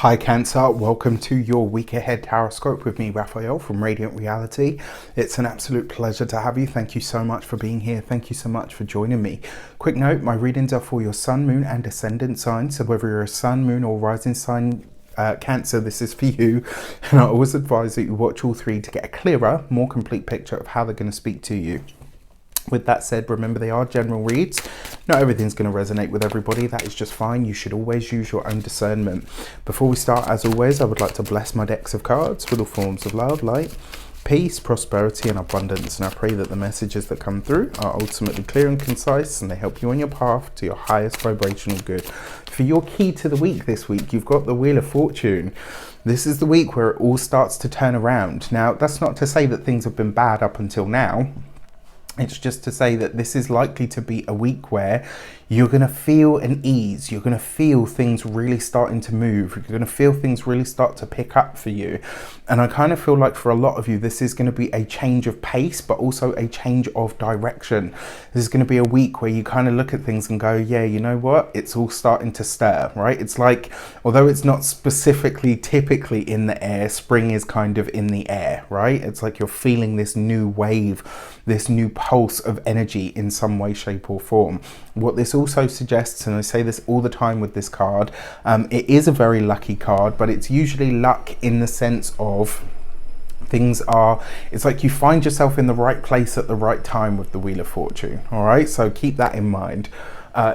Hi Cancer, welcome to your week ahead horoscope with me, Raphael from Reydiant Reality. It's an absolute pleasure to have you. Thank you so much for being here. Thank you so much for joining me. Quick note, my readings are for your sun, moon and ascendant sign. So whether you're a sun, moon or rising sign Cancer, this is for you. And I always advise that you watch all three to get a clearer, more complete picture of how they're going to speak to you. With that said, remember they are general reads. Not everything's going to resonate with everybody. That is just fine. You should always use your own discernment. Before we start, as always, I would like to bless my decks of cards with all forms of love, light, peace, prosperity and abundance. And I pray that the messages that come through are ultimately clear and concise and they help you on your path to your highest vibrational good. For your key to the week this week, you've got the Wheel of Fortune. This is the week where it all starts to turn around. Now, that's not to say that things have been bad up until now. It's just to say that this is likely to be a week where you're going to feel an ease. You're going to feel things really starting to move. You're going to feel things really start to pick up for you. And I kind of feel like for a lot of you, this is going to be a change of pace, but also a change of direction. This is going to be a week where you kind of look at things and go, yeah, you know what? It's all starting to stir, right? It's like, although it's not specifically typically in the air, spring is kind of in the air, right? It's like you're feeling this new wave, this new pulse of energy in some way, shape or form. What this also suggests, and I say this all the time with this card, it is a very lucky card, but it's usually luck in the sense of it's like you find yourself in the right place at the right time with the Wheel of Fortune. All right, so keep that in mind.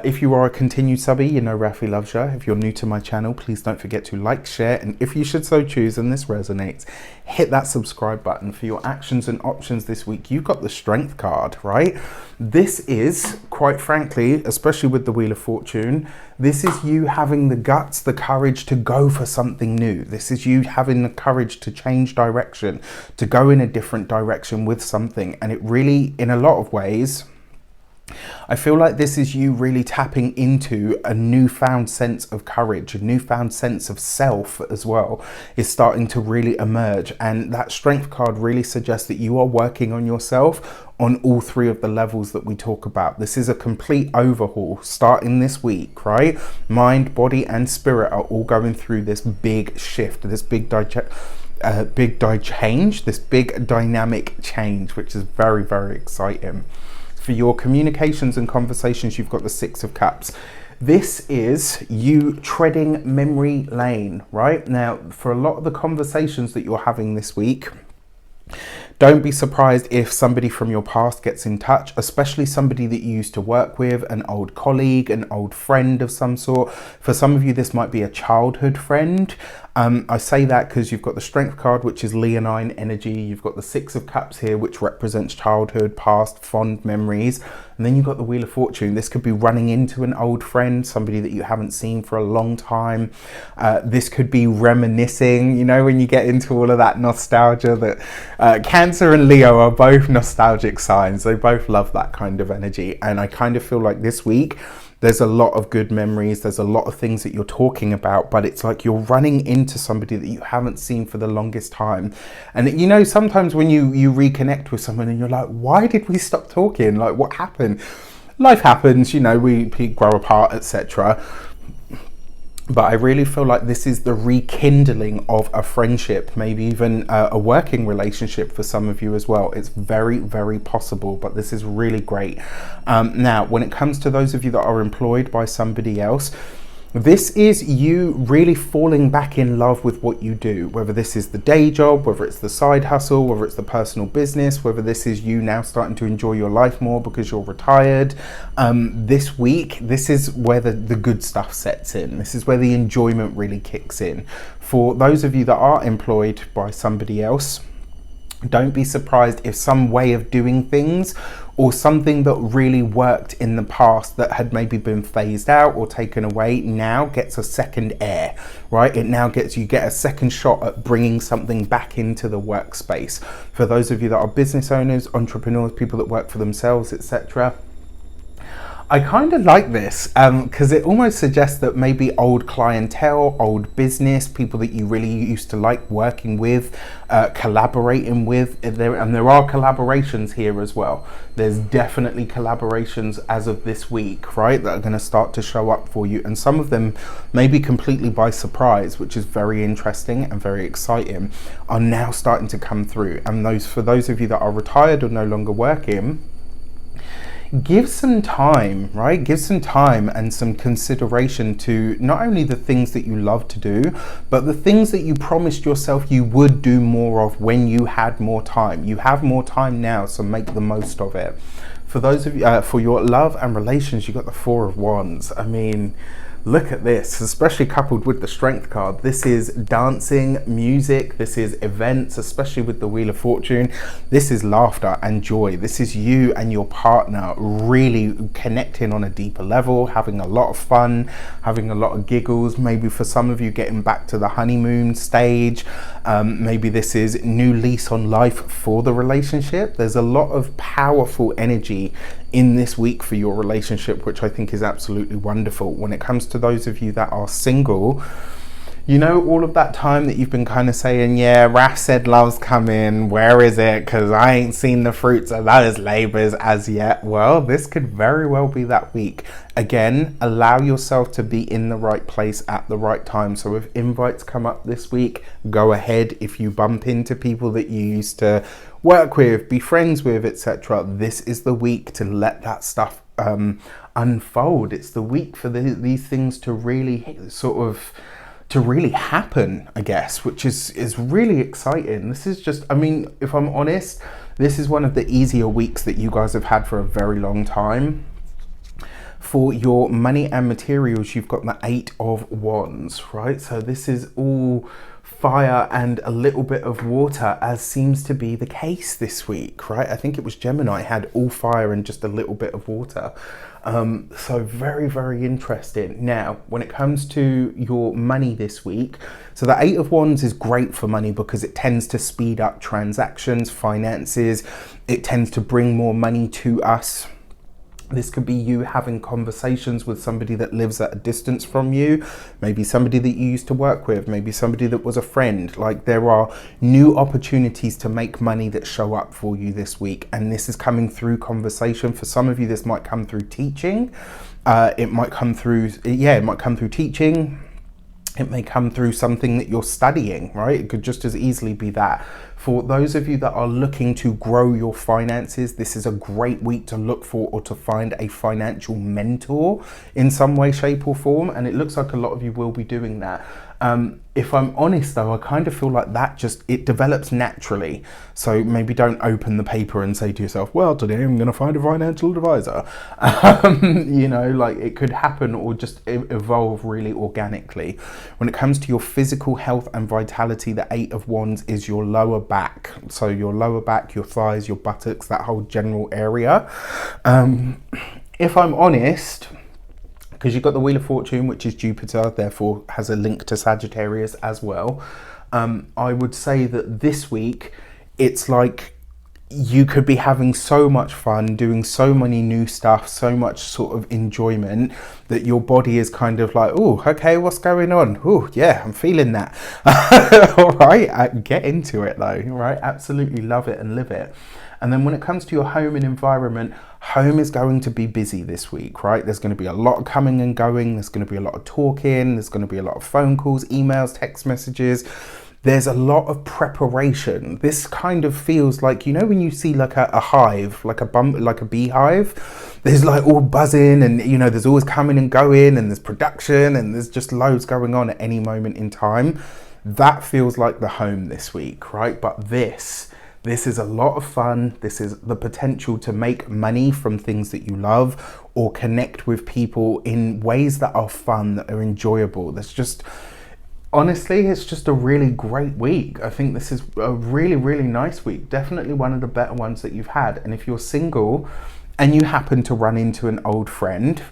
If you are a continued subby, you know Rafi loves you. If you're new to my channel, please don't forget to like, share, and if you should so choose and this resonates, hit that subscribe button. For your actions and options this week, you've got the Strength card, right? This is, quite frankly, especially with the Wheel of Fortune, this is you having the guts, the courage to go for something new. This is you having the courage to change direction, to go in a different direction with something. And it really, in a lot of ways, I feel like this is you really tapping into a newfound sense of courage, a newfound sense of self as well is starting to really emerge. And that Strength card really suggests that you are working on yourself on all three of the levels that we talk about. This is a complete overhaul starting this week, right? Mind, body and spirit are all going through this big shift, this big dynamic change, which is very, very exciting. For your communications and conversations, you've got the Six of Cups. This is you treading memory lane, right? Now, for a lot of the conversations that you're having this week, don't be surprised if somebody from your past gets in touch, especially somebody that you used to work with, an old colleague, an old friend of some sort. For some of you, this might be a childhood friend. I say that because you've got the Strength card, which is leonine energy. You've got the Six of Cups here, which represents childhood, past, fond memories. And then you've got the Wheel of Fortune. This could be running into an old friend, somebody that you haven't seen for a long time. This could be reminiscing, you know, when you get into all of that nostalgia. That Cancer and Leo are both nostalgic signs. They both love that kind of energy. And I kind of feel like this week, there's a lot of good memories. There's a lot of things that you're talking about, but it's like you're running into somebody that you haven't seen for the longest time. And you know, sometimes when you reconnect with someone and you're like, why did we stop talking? Like, what happened? Life happens, you know, we grow apart, etc. But I really feel like this is the rekindling of a friendship, maybe even a working relationship for some of you as well. It's very, very possible, but this is really great. Now, when it comes to those of you that are employed by somebody else, this is you really falling back in love with what you do, whether this is the day job, whether it's the side hustle, whether it's the personal business, whether this is you now starting to enjoy your life more because you're retired. This week, this is where the good stuff sets in. This is where the enjoyment really kicks in. For those of you that are employed by somebody else, don't be surprised if some way of doing things or something that really worked in the past that had maybe been phased out or taken away now gets a second air, right? It now gets, you get a second shot at bringing something back into the workspace. For those of you that are business owners, entrepreneurs, people that work for themselves, etc., I kind of like this because it almost suggests that maybe old clientele, old business, people that you really used to like working with, collaborating with, and there are collaborations here as well. There's definitely collaborations as of this week, right, that are going to start to show up for you, and some of them maybe completely by surprise, which is very interesting and very exciting, are now starting to come through. And for those of you that are retired or no longer working, give some time, right? Give some time and some consideration to not only the things that you love to do, but the things that you promised yourself you would do more of when you had more time. You have more time now, so make the most of it. For those of you, for your love and relations, you got the Four of Wands. I mean, look at this, especially coupled with the Strength card. This is dancing, music, this is events, especially with the Wheel of Fortune. This is laughter and joy. This is you and your partner really connecting on a deeper level, having a lot of fun, having a lot of giggles. Maybe for some of you getting back to the honeymoon stage. Maybe this is new lease on life for the relationship. There's a lot of powerful energy in this week for your relationship, which I think is absolutely wonderful. When it comes to those of you that are single, you know, all of that time that you've been kind of saying, yeah, Raf said love's coming, where is it? Because I ain't seen the fruits of those labors as yet. Well, this could very well be that week. Again, allow yourself to be in the right place at the right time. So if invites come up this week, go ahead. If you bump into people that you used to work with, be friends with, etc., this is the week to let that stuff unfold. It's the week for these things to really really happen, I guess, which is really exciting. This is just, I mean, if I'm honest, this is one of the easier weeks that you guys have had for a very long time. For your money and materials, you've got the Eight of Wands, right? So this is all fire and a little bit of water, as seems to be the case this week, right? I think it was Gemini had all fire and just a little bit of water. So very, very interesting. Now, when it comes to your money this week, so the Eight of Wands is great for money because it tends to speed up transactions, finances. It tends to bring more money to us. This could be you having conversations with somebody that lives at a distance from you, maybe somebody that you used to work with, maybe somebody that was a friend. Like, there are new opportunities to make money that show up for you this week. And this is coming through conversation. For some of you, this might come through teaching. It might come through teaching. It may come through something that you're studying, right? It could just as easily be that. For those of you that are looking to grow your finances, this is a great week to look for or to find a financial mentor in some way, shape or form. And it looks like a lot of you will be doing that. If I'm honest though, I kind of feel like that it develops naturally. So maybe don't open the paper and say to yourself, well, today I'm going to find a financial advisor. You know, like, it could happen or just evolve really organically. When it comes to your physical health and vitality, the Eight of Wands is your lower back. So your lower back, your thighs, your buttocks, that whole general area. If I'm honest, because you've got the Wheel of Fortune, which is Jupiter, therefore has a link to Sagittarius as well. I would say that this week, it's like you could be having so much fun, doing so many new stuff, so much sort of enjoyment, that your body is kind of like, oh, okay, what's going on? Oh, yeah, I'm feeling that. All right, get into it though, right? Absolutely love it and live it. And then when it comes to your home and environment, home is going to be busy this week, right? There's going to be a lot of coming and going. There's going to be a lot of talking. There's going to be a lot of phone calls, emails, text messages. There's a lot of preparation. This kind of feels like, you know, when you see like a hive, like a beehive, there's like all buzzing and, you know, there's always coming and going and there's production and there's just loads going on at any moment in time. That feels like the home this week, right? But this is a lot of fun. This is the potential to make money from things that you love or connect with people in ways that are fun, that are enjoyable. Honestly, it's just a really great week. I think this is a really, really nice week. Definitely one of the better ones that you've had. And if you're single and you happen to run into an old friend,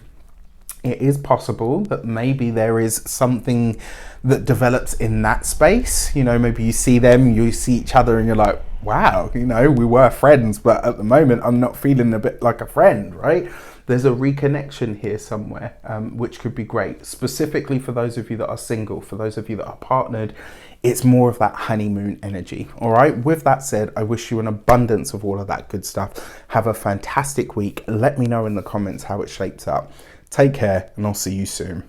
it is possible that maybe there is something that develops in that space. You know, maybe you see them, you see each other and you're like, wow, you know, we were friends, but at the moment I'm not feeling a bit like a friend, right? there's a reconnection here somewhere, which could be great. Specifically for those of you that are single, for those of you that are partnered, it's more of that honeymoon energy. All right. With that said, I wish you an abundance of all of that good stuff. Have a fantastic week. Let me know in the comments how it shapes up. Take care, and I'll see you soon.